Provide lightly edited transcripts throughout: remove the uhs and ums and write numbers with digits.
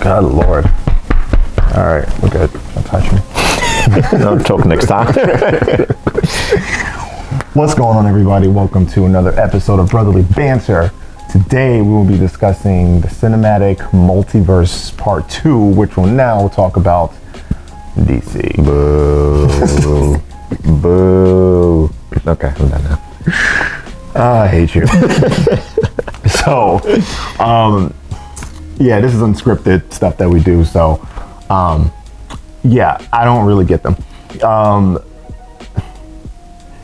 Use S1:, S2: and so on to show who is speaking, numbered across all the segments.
S1: Good Lord. All right, we're good. Don't touch me.
S2: No, choke next time.
S1: What's going on, everybody? Welcome to another episode of Brotherly Banter. Today we will be discussing the cinematic Multiverse Part 2, which will now talk about DC.
S2: Boo. Boo. Okay, I'm done now.
S1: I hate you. So, yeah, this is unscripted stuff that we do. So, yeah, I don't really get them.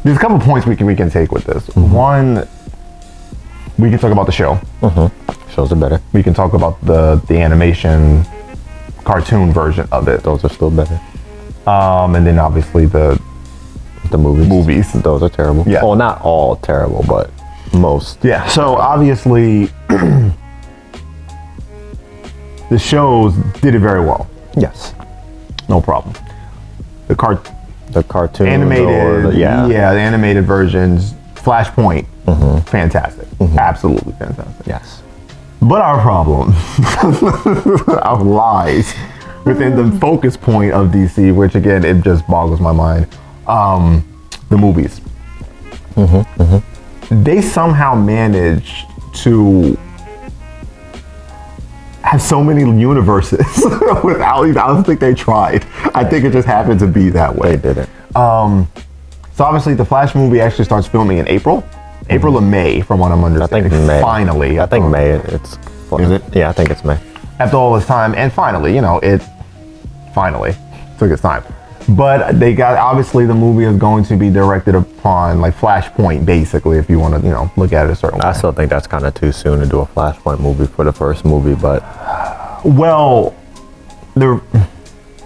S1: There's a couple points we can take with this. Mm-hmm. One, we can talk about the show.
S2: Mm-hmm. Shows are better.
S1: We can talk about the animation cartoon version of it.
S2: Those are still better.
S1: And then obviously the movies.
S2: Those are terrible.
S1: Yeah.
S2: Well, not all terrible, but most.
S1: Yeah. So obviously the shows did it very well.
S2: Yes.
S1: No problem. The cartoon
S2: animated,
S1: the animated versions, Flashpoint, fantastic. Mm-hmm. Absolutely fantastic.
S2: Yes.
S1: But our problem lies within the focus point of DC, which again, it just boggles my mind. The movies.
S2: Mm-hmm. Mm-hmm.
S1: They somehow managed to have so many universes without even, I don't think they tried. I think it just happened to be that way.
S2: They didn't.
S1: So obviously the Flash movie actually starts filming in April or May, from what I'm understanding.
S2: I think May.
S1: Finally.
S2: I think May. It's.
S1: Is it?
S2: Yeah, I think it's May.
S1: After all this time, and finally, it finally took its time. But they got, obviously the movie is going to be directed upon like Flashpoint, basically, if you want to, look at it a certain way.
S2: I still think that's kind of too soon to do a Flashpoint movie for the first movie, but.
S1: Well,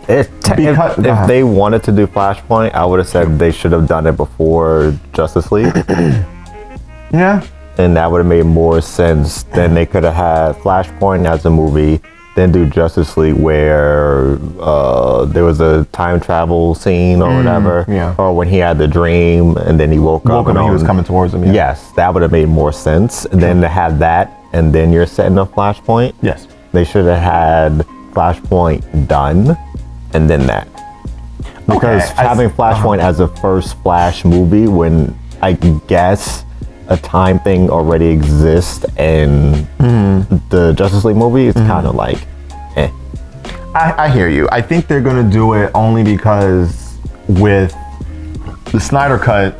S2: if they wanted to do Flashpoint, I would have said they should have done it before Justice League.
S1: Yeah.
S2: And that would have made more sense. Then they could have had Flashpoint as a movie, then do Justice League where there was a time travel scene or whatever.
S1: Yeah.
S2: Or when he had the dream and then he woke up and
S1: he was coming towards him. Yeah.
S2: Yes, that would have made more sense. And then to have that and then you're setting up Flashpoint.
S1: Yes.
S2: They should have had Flashpoint done and then that. Because having Flashpoint as a first Flash movie when I guess a time thing already exists in the Justice League movie, it's kind of like, eh.
S1: I hear you. I think they're going to do it only because with the Snyder Cut,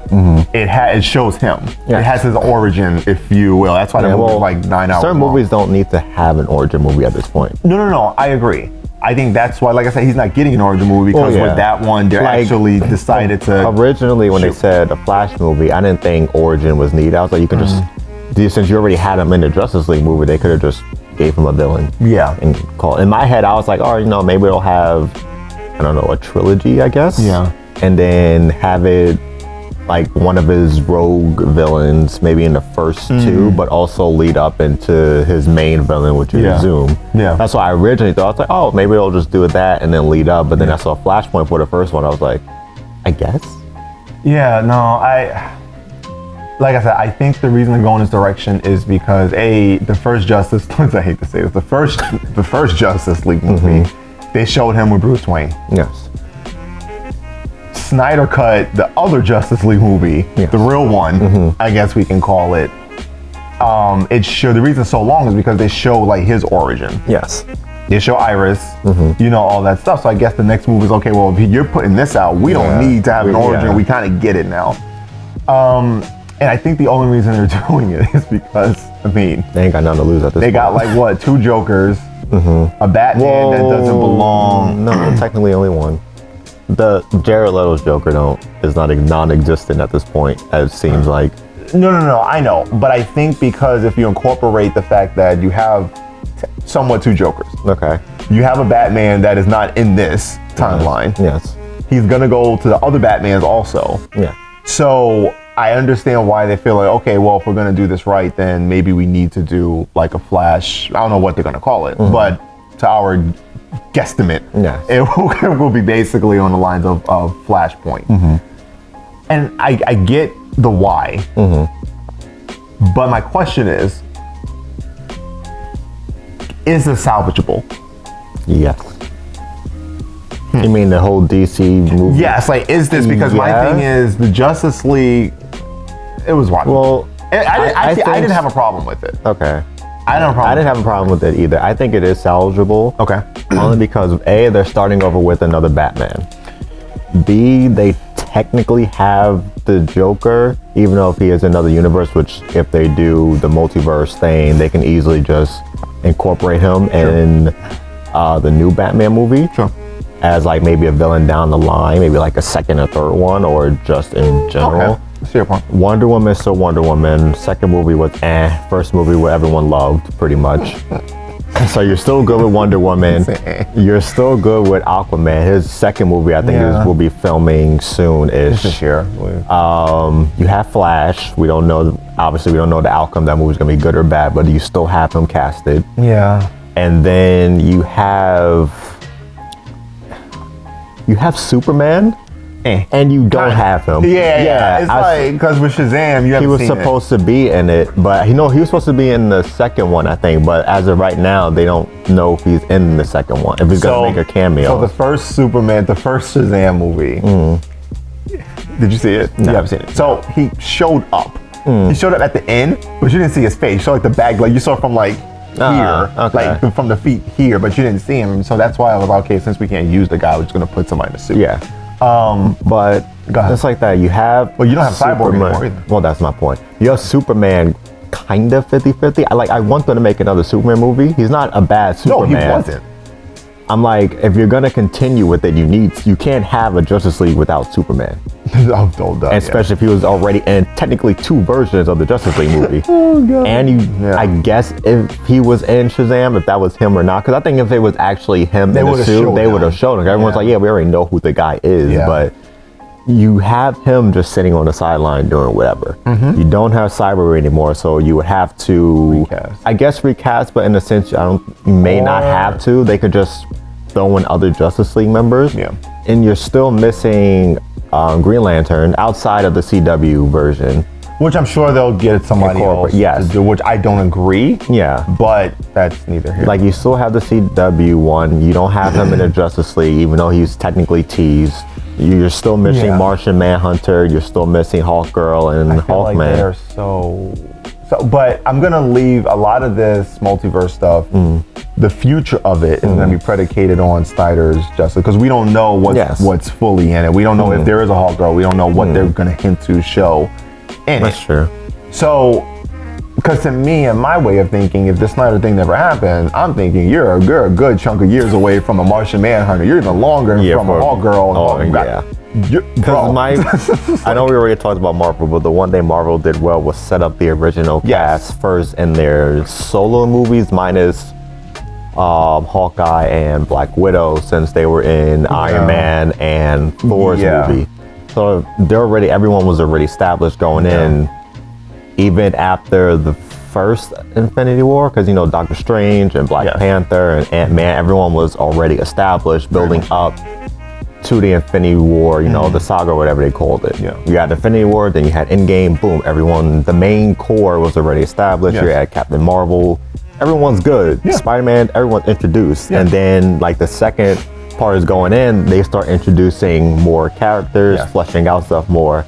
S1: it shows him. Yes. It has his origin, if you will. That's why the movie's like 9 hours
S2: certain
S1: long.
S2: Movies don't need to have an origin movie at this point.
S1: No. I agree. I think that's why, like I said, he's not getting an origin movie because with that one, they actually decided to.
S2: Originally, when they said a Flash movie, I didn't think origin was needed. I was like, you can just, since you already had him in the Justice League movie, they could have just gave him a villain.
S1: Yeah.
S2: And call. In my head, I was like, oh, maybe it'll have, I don't know, a trilogy, I guess.
S1: Yeah.
S2: And then have it like one of his rogue villains, maybe in the first two, but also lead up into his main villain, which is Zoom. Yeah. That's why I originally thought. I was like, oh, maybe they'll just do that and then lead up. But then I saw Flashpoint for the first one. I was like, I guess.
S1: Yeah, no, like I said, I think the reason they're going this direction is because the first Justice, I hate to say this, the first Justice League movie, they showed him with Bruce Wayne.
S2: Yes.
S1: Snyder Cut, the other Justice League movie, the real one, I guess we can call it. The reason it's so long is because they show like his origin.
S2: Yes.
S1: They show Iris, all that stuff. So I guess the next movie is okay. Well, if you're putting this out, we don't need to have an origin. Yeah. We kind of get it now. And I think the only reason they're doing it is because they
S2: ain't got nothing to lose at this point.
S1: They got like what, 2 Jokers, a Batman that doesn't belong.
S2: No, technically only one. The Jared Leto's Joker is not non-existent at this point, as it seems like.
S1: No, I know. But I think because if you incorporate the fact that you have somewhat 2 Jokers.
S2: Okay.
S1: You have a Batman that is not in this timeline.
S2: Yes.
S1: He's going to go to the other Batmans also.
S2: Yeah.
S1: So I understand why they feel like, okay, well, if we're going to do this right, then maybe we need to do like a Flash. I don't know what they're going to call it, but to our guesstimate, it will be basically on the lines of Flashpoint. And I get the why, but my question is this salvageable?
S2: Yes. You mean the whole DC movie?
S1: Yes, like, is this, because my thing is the Justice League, it was watchable.
S2: Well,
S1: I didn't have a problem with it.
S2: Okay.
S1: I didn't have a problem
S2: with it either. I think it is salvageable.
S1: Okay.
S2: Only because A, they're starting over with another Batman. B, they technically have the Joker, even though if he is another universe, which if they do the multiverse thing, they can easily just incorporate him in the new Batman movie.
S1: Sure.
S2: As like maybe a villain down the line, maybe like a second or third one, or just in general.
S1: Okay. I see your point.
S2: Wonder Woman is still Wonder Woman. Second movie was First movie what everyone loved, pretty much. So you're still good with Wonder Woman. You're still good with Aquaman. His second movie, I think, will be filming soon-ish.
S1: This year.
S2: You have Flash. We don't know. Obviously, we don't know the outcome. That movie's gonna be good or bad, but you still have him casted.
S1: Yeah.
S2: And then you have Superman. And you don't have him.
S1: Yeah. It's like, because with Shazam,
S2: he was supposed to be in it, but he was supposed to be in the second one, I think. But as of right now, they don't know if he's in the second one, if he's gonna make a cameo.
S1: So the first Superman, the first Shazam movie. Did you see it?
S2: No.
S1: You haven't seen it. So he showed up. He showed up at the end, but you didn't see his face. You saw like the bag, like you saw from like here, like from the feet here, but you didn't see him. So that's why I was like, okay, since we can't use the guy, we're just gonna put somebody in the suit.
S2: Yeah. But just like that, you have.
S1: Well, you don't have Cyborg anymore either.
S2: Well, that's my point. You have Superman kind of 50-50. I want them to make another Superman movie. He's not a bad Superman.
S1: No, he wasn't.
S2: I'm like, if you're gonna continue with it, you can't have a Justice League without Superman. Especially if he was already in technically two versions of the Justice League movie.
S1: Oh god.
S2: And I guess if he was in Shazam, if that was him or not, because I think if it was actually him in the suit, they would have shown him. Everyone's like, yeah, we already know who the guy is, but you have him just sitting on the sideline doing whatever. You don't have Cyber anymore, so you would have to recast, but in a sense, you may not have to. They could just throw in other Justice League members. And you're still missing Green Lantern outside of the CW version.
S1: Which I'm sure they'll get somebody else to do, which I don't agree. But that's neither here.
S2: Like, you still have the CW one. You don't have him in the Justice League, even though he's technically teased. You're still missing Martian Manhunter. You're still missing Hawkgirl and Hawkman.
S1: Like they're so, but I'm gonna leave a lot of this multiverse stuff. The future of it is going to be predicated on Snyder's Justice, because we don't know what's fully in it. We don't know if there is a Hawkgirl. We don't know what they're going to hint to show in it.
S2: That's true.
S1: So, because to me, in my way of thinking, if the Snyder thing never happened, I'm thinking you're a good chunk of years away from a Martian Manhunter. You're even longer from a Hawkgirl.
S2: I know we already talked about Marvel, but the one thing Marvel did well was set up the original cast first in their solo movies, minus Hawkeye and Black Widow, since they were in Iron Man and Thor's movie. So everyone was already established going in, even after the first Infinity War, because Doctor Strange and Black Panther and Ant-Man, everyone was already established, building up to the Infinity War, the saga, or whatever they called it. You had Infinity War, then you had Endgame, boom, everyone, the main core was already established. You had Captain Marvel. Everyone's good. Spider-Man, everyone's introduced. And then, like, the second part is going in, they start introducing more characters, fleshing out stuff more,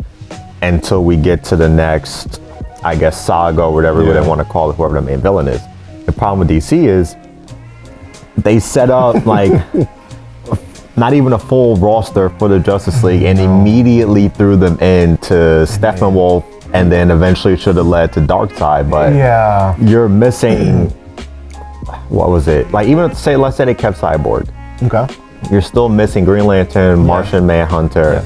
S2: until we get to the next, I guess, saga, or whatever they want to call it, whoever the main villain is. The problem with DC is they set up, like, not even a full roster for the Justice League, and immediately threw them into Steppenwolf, and then eventually should have led to Darkseid, but you're missing, what was it? Like, even let's say they kept Cyborg. You're still missing Green Lantern, Martian Manhunter,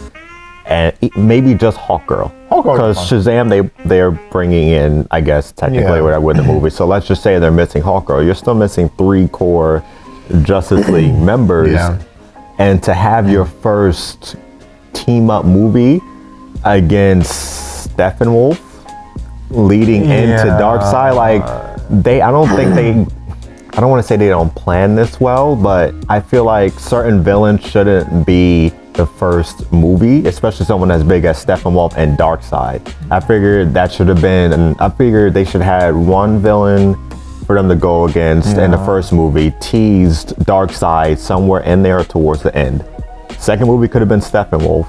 S2: and maybe just Hawkgirl. Because Shazam, they're bringing in, I guess, technically, whatever, with the movie. So let's just say they're missing Hawkgirl. You're still missing 3 core Justice League members. And to have your first team-up movie against Steppenwolf leading into Darkseid, like, I don't want to say they don't plan this well, but I feel like certain villains shouldn't be the first movie, especially someone as big as Steppenwolf and Darkseid. I figured that should have been, and I figured they should have had one villain for them to go against in the first movie teased Darkseid somewhere in there towards the end. Second movie could have been Steppenwolf.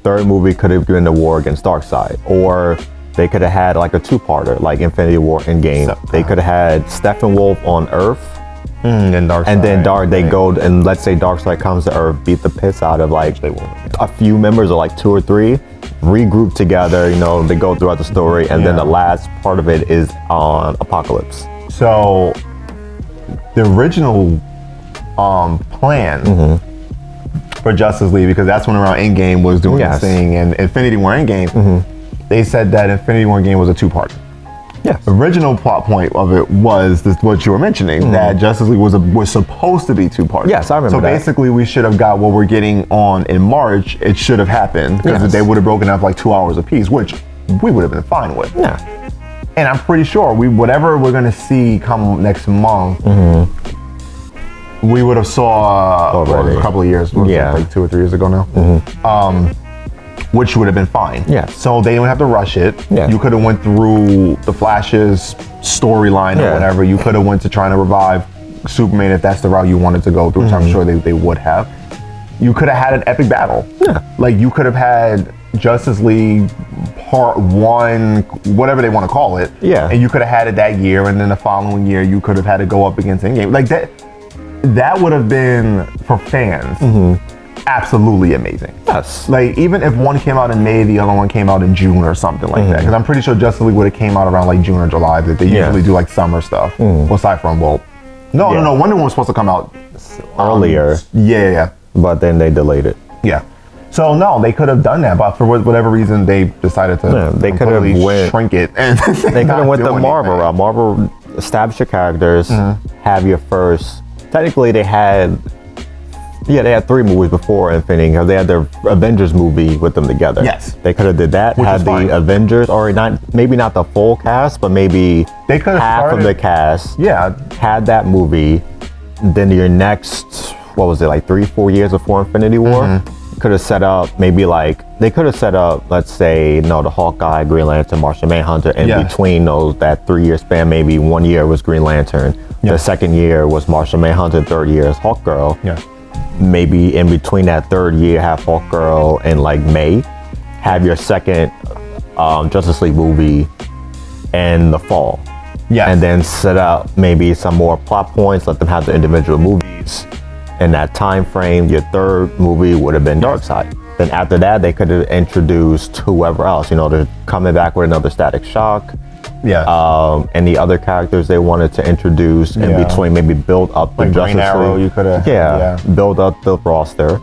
S2: Third movie could have been the war against Darkseid, or they could have had like a two-parter, like Infinity War Endgame. They could have had Steppenwolf on Earth, and then they go and let's say Darkseid comes to Earth, beat the piss out of like a few members, or like 2 or 3, regroup together. You know, they go throughout the story, and then the last part of it is on Apocalypse.
S1: So the original plan for Justice League, because that's when around Endgame was doing this thing, and Infinity War Endgame, they said that Infinity War Endgame was a 2-part.
S2: Yes.
S1: Original plot point of it was what you were mentioning, that Justice League was supposed to be 2-part.
S2: Yes, I remember that.
S1: So basically, we should have got what we're getting on in March. It should have happened, because they would have broken up like 2 hours apiece, which we would have been fine with.
S2: Yeah.
S1: And I'm pretty sure whatever we're gonna see come next month, we would have saw a couple of years, like 2 or 3 years ago now. Which would have been fine.
S2: Yes.
S1: So they didn't have to rush it.
S2: Yeah.
S1: You could have went through the Flash's storyline or whatever. You could have went to trying to revive Superman if that's the route you wanted to go through, which I'm sure they would have. You could have had an epic battle.
S2: Yeah.
S1: Like you could have had Justice League Part 1, whatever they want to call it.
S2: Yeah.
S1: And you could have had it that year, and then the following year you could have had to go up against Endgame. Like that would have been, for fans, absolutely amazing.
S2: Yes.
S1: Like even if one came out in May, the other one came out in June or something like that. Because I'm pretty sure Justice League would have came out around like June or July. That they usually do like summer stuff. Well, aside from no, Wonder Woman was supposed to come out
S2: earlier.
S1: Yeah.
S2: But then they delayed it.
S1: Yeah. So no, they could have done that, but for whatever reason, they decided to.
S2: They could have
S1: shrink it, and
S2: they could have went the Marvel route. Marvel established your characters, have your first. Technically, they had 3 movies before Infinity, because they had their Avengers movie with them together.
S1: Yes.
S2: They could have did that, had the Avengers, or maybe not the full cast, but maybe
S1: they could have
S2: half of the cast. Yeah. Had that movie. Then your next, what was it, like 3-4 years before Infinity War? Could have set up they could have set up, let's say, the Hawkeye, Green Lantern, Martian Manhunter, and between that 3-year span, maybe 1 year was Green Lantern. The second year was Martian Manhunter, third year is Hawkgirl. Yeah. Maybe in between that third year, have Hawkgirl in like May, have your second Justice League movie in the fall. Yeah. And then set up maybe some more plot points, let them have the individual movies. In that time frame, your third movie would have been Darkseid. Then after that, they could have introduced whoever else, they're coming back with another Static Shock. Yeah. And the other characters they wanted to introduce in between, maybe build up the Justice
S1: Green Arrow,
S2: League.
S1: you could have.
S2: Build up the roster.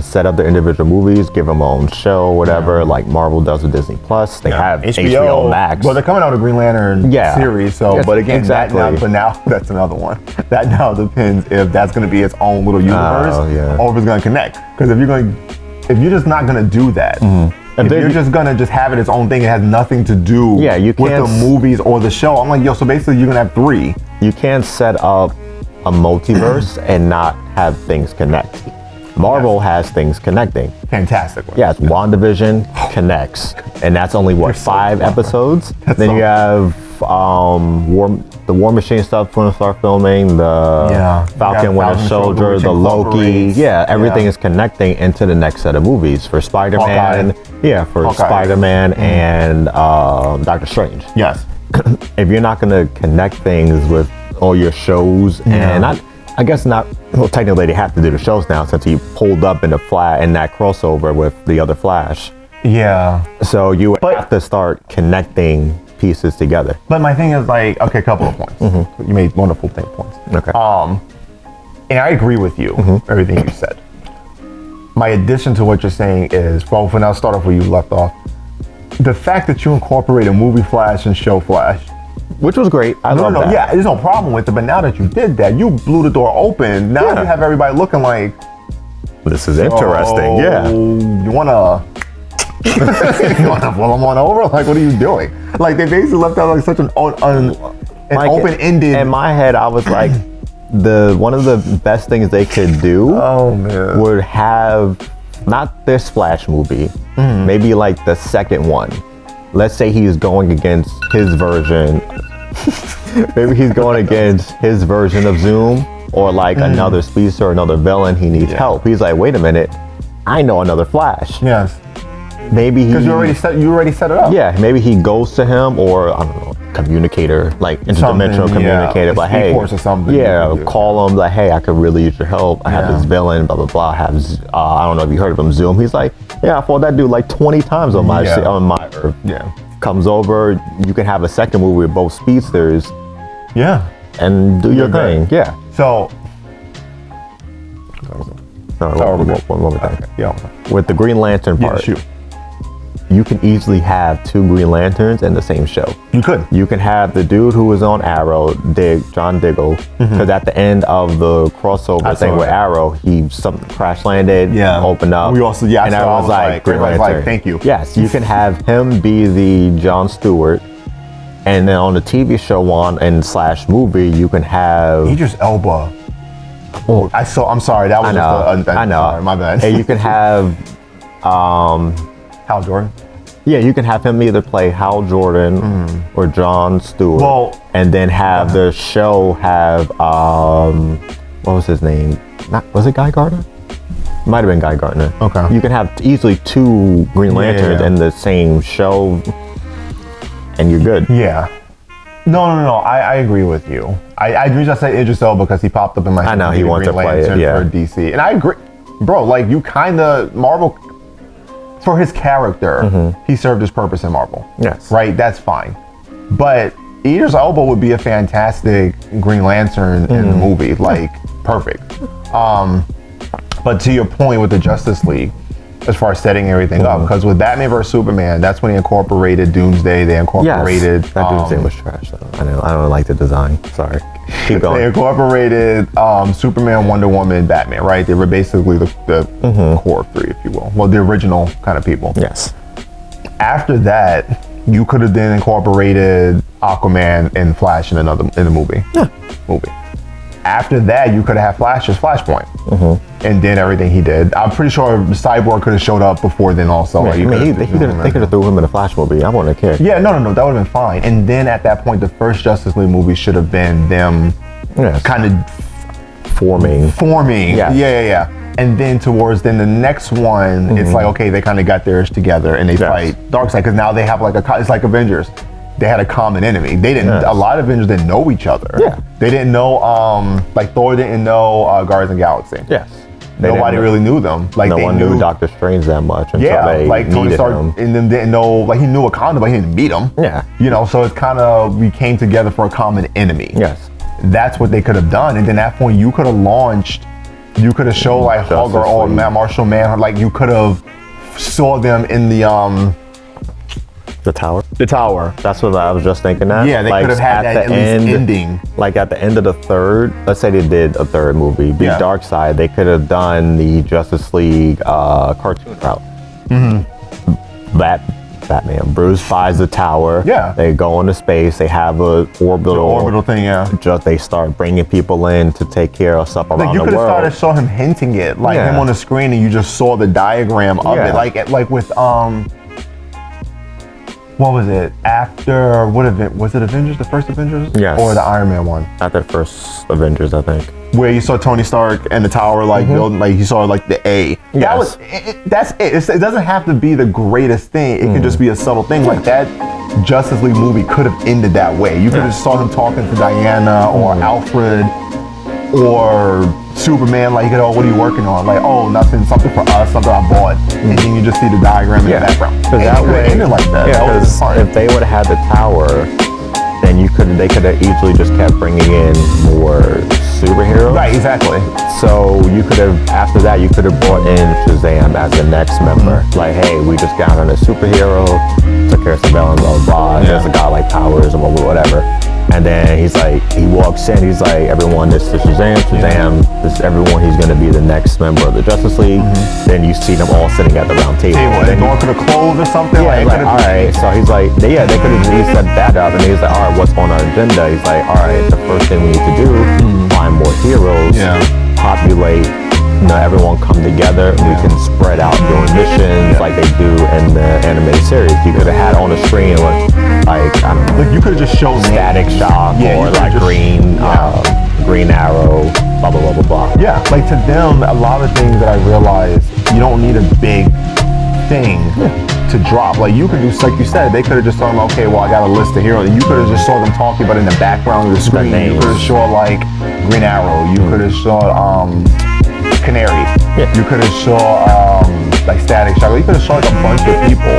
S2: Set up the individual movies, give them their own show, whatever, like Marvel does with Disney Plus. They have HBO Max.
S1: Well, they're coming out with a Green Lantern series, so, but again, now that's another one. That now depends if that's going to be its own little universe or if it's going to connect. Because if you're just not going to do that, if you're just going to have it its own thing, it has nothing to do with the movies or the show. I'm like, so basically you're going to have 3.
S2: You can't set up a multiverse and not have things connect. Marvel has things connecting.
S1: Fantastic.
S2: Yes, WandaVision connects, and that's only 5 episodes. Then you have the War Machine stuff going to start filming. The Falcon Winter Soldier, the Loki. Everything is connecting into the next set of movies for Spider-Man. Spider-Man and Doctor Strange.
S1: Yes.
S2: If you're not going to connect things with all your shows, and I guess not. Well, technically, they have to do the shows now since he pulled up in that crossover with the other Flash. Yeah. So you have to start connecting pieces together.
S1: But my thing is a couple of points. You made wonderful points.
S2: Okay.
S1: And I agree with you, everything you said. My addition to what you're saying is, well, when I'll start off where you left off, the fact that you incorporate a movie Flash and show Flash,
S2: which was great. I love that.
S1: Yeah, there's no problem with it. But now that you did that, you blew the door open. Now you have everybody looking like,
S2: this is interesting. Yeah.
S1: You wanna pull them on over? Like, what are you doing? Like, they basically left out like such an open-ended.
S2: In my head, I was like, one of the best things they could do would have not this Flash movie, maybe like the second one. Let's say he's going against his version Maybe he's going against his version of Zoom, or like another speedster, another villain. He needs help. He's like, wait a minute, I know another Flash.
S1: Yes.
S2: Maybe
S1: because you already set it up.
S2: Yeah, maybe he goes to him, or I don't know, communicator, like interdimensional communicator, like hey,
S1: or something.
S2: Yeah, call him like, hey, I could really use your help. I have this villain, blah blah blah. I have I don't know if you heard of him, Zoom. He's like, yeah, I fought that dude like 20 times on my Earth.
S1: Yeah.
S2: Comes over, you can have a second movie with both speedsters.
S1: Yeah.
S2: And do your thing. Yeah.
S1: So.
S2: One more thing.
S1: Okay. Yeah.
S2: With the Green Lantern part.
S1: Yeah, shoot.
S2: You can easily have two Green Lanterns in the same show.
S1: You could.
S2: You can have the dude who was on Arrow, John Diggle, because at the end of the crossover thing with Arrow, he crash landed, opened up.
S1: We also,
S2: and I was like, Green Lantern.
S1: Like, thank you.
S2: Yes, you can have him be the Jon Stewart, and then on the TV show / movie, you can have
S1: Idris Elba. Oh, I'm sorry. That was
S2: I know.
S1: Sorry, my bad.
S2: And you can have
S1: Hal Jordan.
S2: Yeah, you can have him either play Hal Jordan or Jon Stewart.
S1: Well,
S2: and then have the show have what was his name? Was it Guy Gardner? Might have been Guy Gardner.
S1: Okay.
S2: You can have easily two Green Lanterns in the same show, and you're good.
S1: Yeah. No. I agree with you. I just said Idris Elba because he popped up in my head.
S2: I know he wants to play it. Yeah.
S1: For DC, and I agree, bro. Like you kind of Marvel. For his character, he served his purpose in Marvel.
S2: Yes.
S1: Right? That's fine. But Idris Elba would be a fantastic Green Lantern in the movie. Like, perfect. But to your point with the Justice League, as far as setting everything up, because with Batman vs. Superman, that's when they incorporated Doomsday. They incorporated...
S2: Yes, that Doomsday was trash, though. I don't like the design. Sorry. Keep going.
S1: They incorporated Superman, Wonder Woman, Batman, right? They were basically the core three, if you will. Well, the original kind of people.
S2: Yes.
S1: After that, you could have then incorporated Aquaman and Flash in the movie.
S2: Yeah.
S1: After that, you could have had Flash's Flashpoint and did everything he did. I'm pretty sure Cyborg could have showed up before then also.
S2: Yeah, they could have threw him in a Flash movie. I wouldn't have cared.
S1: Yeah, no, that would have been fine. And then at that point, the first Justice League movie should have been them kind of
S2: forming.
S1: Yeah. And then towards the next one, it's like, okay, they kind of got theirs together and they fight Darkseid because now they have like it's like Avengers. They had a common enemy. They didn't. A lot of Avengers didn't know each other.
S2: Yeah.
S1: They didn't know. Like Thor didn't know Guardians of the Galaxy.
S2: Yes.
S1: Nobody really knew them. Like
S2: no one knew Doctor Strange that much until they
S1: like Tony
S2: needed
S1: Stark
S2: him.
S1: and them didn't know. Like he knew Wakanda, but he didn't meet him.
S2: Yeah.
S1: You know, so it's kind of we came together for a common enemy.
S2: Yes.
S1: That's what they could have done, and then at that point you could have launched. You could have showed like Hulk or Martial Manhunter. Like you could have saw them in
S2: the tower.
S1: The tower.
S2: That's what I was just thinking that.
S1: Yeah, they could have had that at least ending.
S2: Like at the end of the third, let's say they did a third movie, Darkseid, they could have done the Justice League cartoon route. Batman. Bruce buys the tower.
S1: Yeah.
S2: They go into space. They have a orbital
S1: thing,
S2: Just they start bringing people in to take care of stuff around the world.
S1: You could have started saw him hinting it, like him on the screen, and you just saw the diagram of it, like with what was it? After what event? Was it Avengers? The first Avengers?
S2: Yes.
S1: Or the Iron Man one?
S2: After the first Avengers, I think.
S1: Where you saw Tony Stark and the tower building, like you saw like the A.
S2: Yes.
S1: That's it. It doesn't have to be the greatest thing. It could just be a subtle thing like that. Justice League movie could have ended that way. You could have saw him talking to Diana or Alfred or Superman, like, what are you working on? Like, oh, nothing, something for us, something I bought. And then you just see the diagram in the background.
S2: Because that way,
S1: ended like that.
S2: Because if they would have had the tower, then they could have easily just kept bringing in more superheroes.
S1: Right, exactly.
S2: So you could have, after that, you could have brought in Shazam as the next member. Like, hey, we just got on a superhero, took care of some villains, blah, blah, blah. There's a guy like powers or whatever. And then he walks in, he's like, everyone, this is Shazam, this is everyone, he's gonna be the next member of the Justice League. Then you see them all sitting at the round table.
S1: Then going to the clothes or something?
S2: Yeah, like all right, so he's like, they could have set that up, and he's like, all right, what's on our agenda? He's like, all right, the first thing we need to do, find more heroes, populate everyone come together and we can spread out doing missions like they do in the animated series. You could have had on the screen like I don't know,
S1: Like you could have just shown
S2: Static Shock or like Green Arrow, blah blah blah blah blah.
S1: Yeah, like to them, a lot of things that I realized, you don't need a big thing to drop. Like you could do, like you said, they could have just told them, okay, well I got a list of heroes, and you could have just saw them talking, but in the background of the screen, you could have shown like Green Arrow, you could have shown Canary, you could have shown like Static Shock, you could have shown like a bunch of people,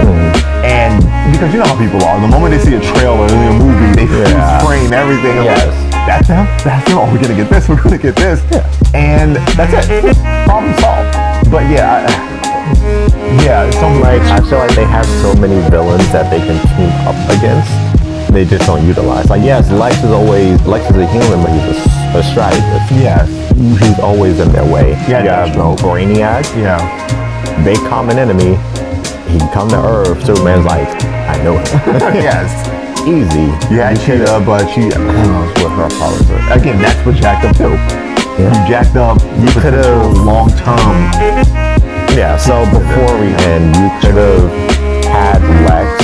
S1: and because you know how people are, the moment they see a trailer in a movie, they frame everything. That's them. Oh, we're gonna get this. We're gonna get this. And that's it. Problem solved. But it's something
S2: like I feel like they have so many villains that they can team up against. They just don't utilize. Like yes, Lex is a human, but he's a strategist.
S1: Yes,
S2: he's always in their way.
S1: Yeah,
S2: Brainiac.
S1: Yeah,
S2: they common enemy. He come to Earth. Superman's like, I know him.
S1: Yes.
S2: Easy.
S1: Yeah, Cheetah, but she, I don't know what her powers are. Again, that's what jacked up too. You jacked up. You could have long term.
S2: Yeah. So before we end, you could have had Lex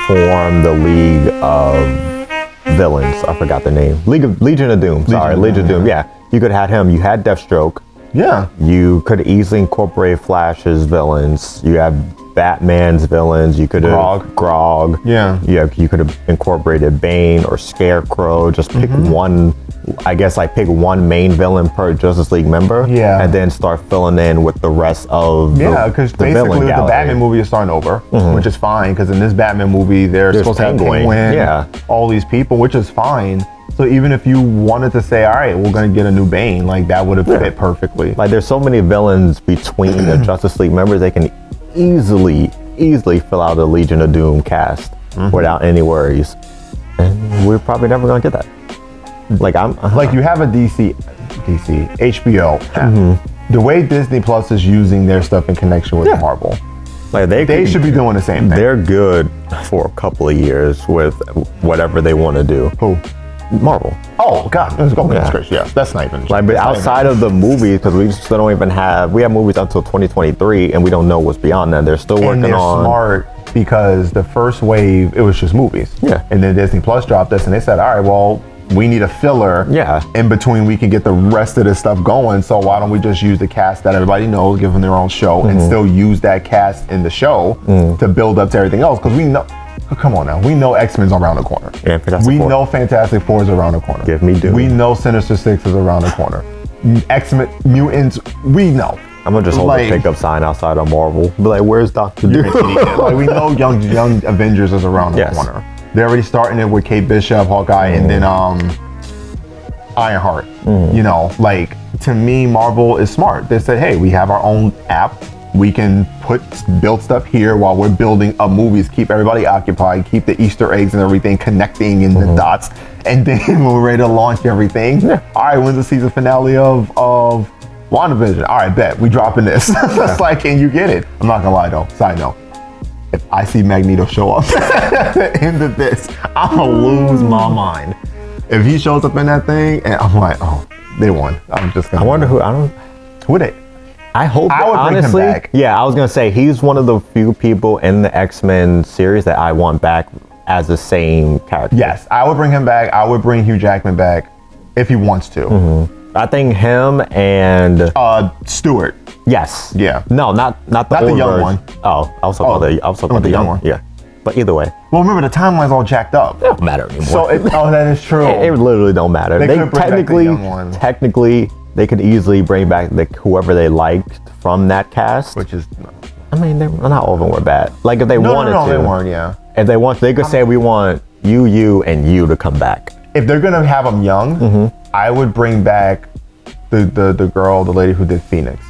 S2: form the League of Villains. I forgot the name. Legion of Doom. Legion of Doom. Yeah. You could have had him. You had Deathstroke.
S1: Yeah.
S2: You could easily incorporate Flash's villains. You have Batman's villains. You could have Grog.
S1: Yeah.
S2: You could have incorporated Bane or Scarecrow. Just pick one. I guess like pick one main villain per Justice League member.
S1: Yeah.
S2: And then start filling in with the rest of
S1: because basically with the Batman movie is starting over, which is fine because in this Batman movie there's supposed to have Penguin, all these people, which is fine. So even if you wanted to say, all right, we're going to get a new Bane, like that would have fit perfectly.
S2: Like there's so many villains between the Justice League members, they can easily fill out a Legion of Doom cast without any worries. And we're probably never going to get that. Like
S1: like you have a DC, HBO. The way Disney Plus is using their stuff in connection with Marvel, like they should be doing the same thing.
S2: They're good for a couple of years with whatever they want to do.
S1: Who?
S2: Marvel.
S1: Oh God, let's go. Yes, that's not even.
S2: Like, but outside of the movies, because we still don't even have. We have movies until 2023, and we don't know what's beyond that. They're still working on.
S1: Smart because the first wave it was just movies.
S2: Yeah.
S1: And then Disney Plus dropped this, and they said, all right, well, we need a filler.
S2: Yeah.
S1: In between, we can get the rest of this stuff going. So why don't we just use the cast that everybody knows, give them their own show, and still use that cast in the show to build up to everything else? Because we know. Come on now. We know X-Men's around the corner.
S2: Yeah,
S1: we know Fantastic Four is around the corner.
S2: Give me Doom.
S1: We know Sinister Six is around the corner. X-Men, mutants, we know.
S2: I'm gonna just hold a pickup sign outside of Marvel. Be like, where's Dr. Doom?
S1: Like, we know young Avengers is around the corner. They're already starting it with Kate Bishop, Hawkeye, and then Ironheart. You know, like, to me, Marvel is smart. They said, hey, we have our own app. We can build stuff here while we're building a movies, keep everybody occupied, keep the Easter eggs and everything connecting in the dots. And then when we're ready to launch everything, all right, when's the season finale of WandaVision? All right, bet, we dropping this. It's like, can you get it? I'm not gonna lie though, side note. If I see Magneto show up at the end of this, I'm gonna lose my mind. If he shows up in that thing, and I'm like, oh, they won. I'm just gonna.
S2: I wonder who
S1: would it?
S2: I hope
S1: I would
S2: honestly,
S1: bring him back.
S2: Yeah, I was gonna say he's one of the few people in the X-Men series that I want back as the same character.
S1: Yes, I would bring him back. I would bring Hugh Jackman back if he wants to.
S2: I think him and
S1: Stewart.
S2: Yes.
S1: Yeah.
S2: No, not the
S1: young
S2: version.
S1: one.
S2: Oh, I was talking about the young one. Yeah. But either way.
S1: Well, remember the timeline's all jacked up.
S2: It don't matter anymore.
S1: So that is true.
S2: It literally don't matter. They technically they could easily bring back whoever they liked from that cast.
S1: Which is,
S2: I mean, not all of them were bad. Like if they wanted to.
S1: No, they weren't. Yeah.
S2: If they want, they could say we want you, and you to come back.
S1: If they're gonna have them young, I would bring back the girl, the lady who did Phoenix.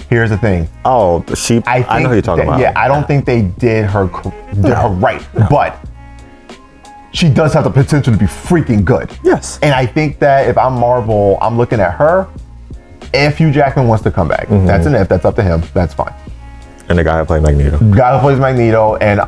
S1: Here's the thing.
S2: Oh, I know who you're talking about.
S1: Yeah, I don't think they did her right, but she does have the potential to be freaking good.
S2: Yes.
S1: And I think that if I'm Marvel, I'm looking at her. If Hugh Jackman wants to come back, that's an if. That's up to him. That's fine.
S2: And the guy who played Magneto.
S1: And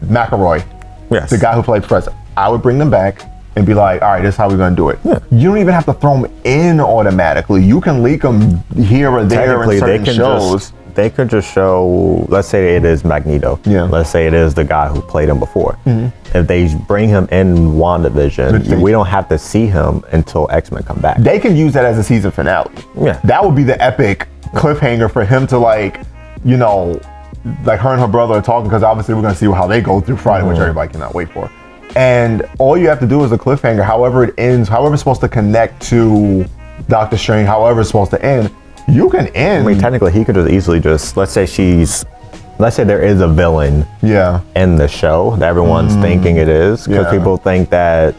S1: McElroy.
S2: Yes.
S1: The guy who played President. I would bring them back. and be like, all right, this is how we're gonna do it.
S2: Yeah.
S1: You don't even have to throw them in automatically. You can leak them here or there in certain shows.
S2: They could just show, let's say it is Magneto.
S1: Yeah.
S2: Let's say it is the guy who played him before. If they bring him in WandaVision, we don't have to see him until X-Men come back.
S1: They can use that as a season finale.
S2: Yeah.
S1: That would be the epic cliffhanger for him to like, you know, like her and her brother are talking, because obviously we're gonna see how they go through Friday, which everybody cannot wait for. And all you have to do is a cliffhanger, however it ends, however it's supposed to connect to Doctor Strange, however it's supposed to end, you can end.
S2: I mean, technically, he could just easily let's say there is a villain in the show that everyone's thinking it is, because people think that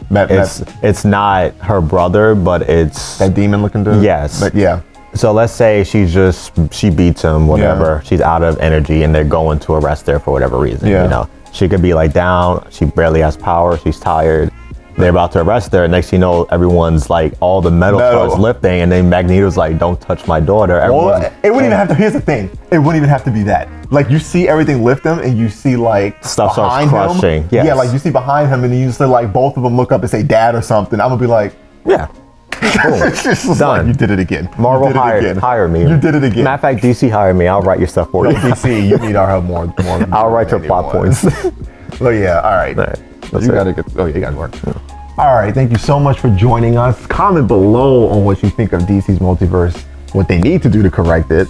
S2: it's not her brother, but it's
S1: that demon looking dude.
S2: Yes.
S1: But yeah.
S2: So let's say she beats him, whatever. She's out of energy and they're going to arrest her for whatever reason. You know, she could be like down. She barely has power. She's tired. They're about to arrest her. Next thing you know, everyone's like, all the metal starts lifting, and then Magneto's like, don't touch my daughter.
S1: Well, it wouldn't even have to, here's the thing. It wouldn't even have to be that. Like, you see everything lift him, and you see like
S2: stuff starts crushing.
S1: Yes. Yeah, like you see behind him, and you see like both of them look up and say dad or something. I'm gonna be like,
S2: yeah.
S1: It's just
S2: done.
S1: Like, you did it again.
S2: Marvel hire me.
S1: You did it again.
S2: Matter of fact, DC hire me. I'll write your stuff for you.
S1: DC, you need our help more.
S2: I'll write your plot points.
S1: Oh yeah, all right. You gotta work. Yeah. All right, thank you so much for joining us. Comment below on what you think of DC's Multiverse, what they need to do to correct it.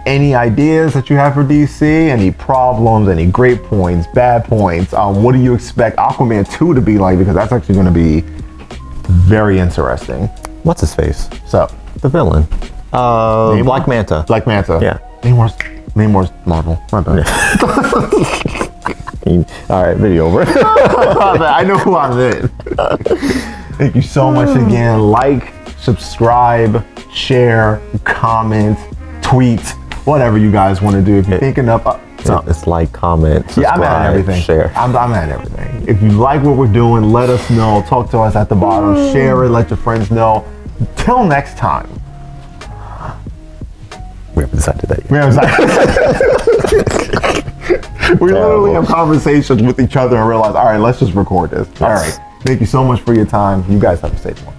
S1: Any ideas that you have for DC? Any problems? Any great points? Bad points? What do you expect Aquaman 2 to be like? Because that's actually going to be very interesting.
S2: What's his face?
S1: So
S2: the villain. Black Manta.
S1: Black Manta.
S2: Yeah.
S1: Namor's Marvel. My bad.
S2: All right, video over.
S1: I know who I'm in. Thank you so much again. Like, subscribe, share, comment, tweet, whatever you guys want to do. If you're thinking of
S2: it's like, comment, subscribe,
S1: I'm at everything.
S2: Share.
S1: I'm at everything. If you like what we're doing, let us know. Talk to us at the bottom. Share it. Let your friends know. Till next time.
S2: We haven't decided that yet.
S1: We haven't decided. We literally have conversations with each other and realize, all right, let's just record this. Yes. All right. Thank you so much for your time. You guys have a safe one.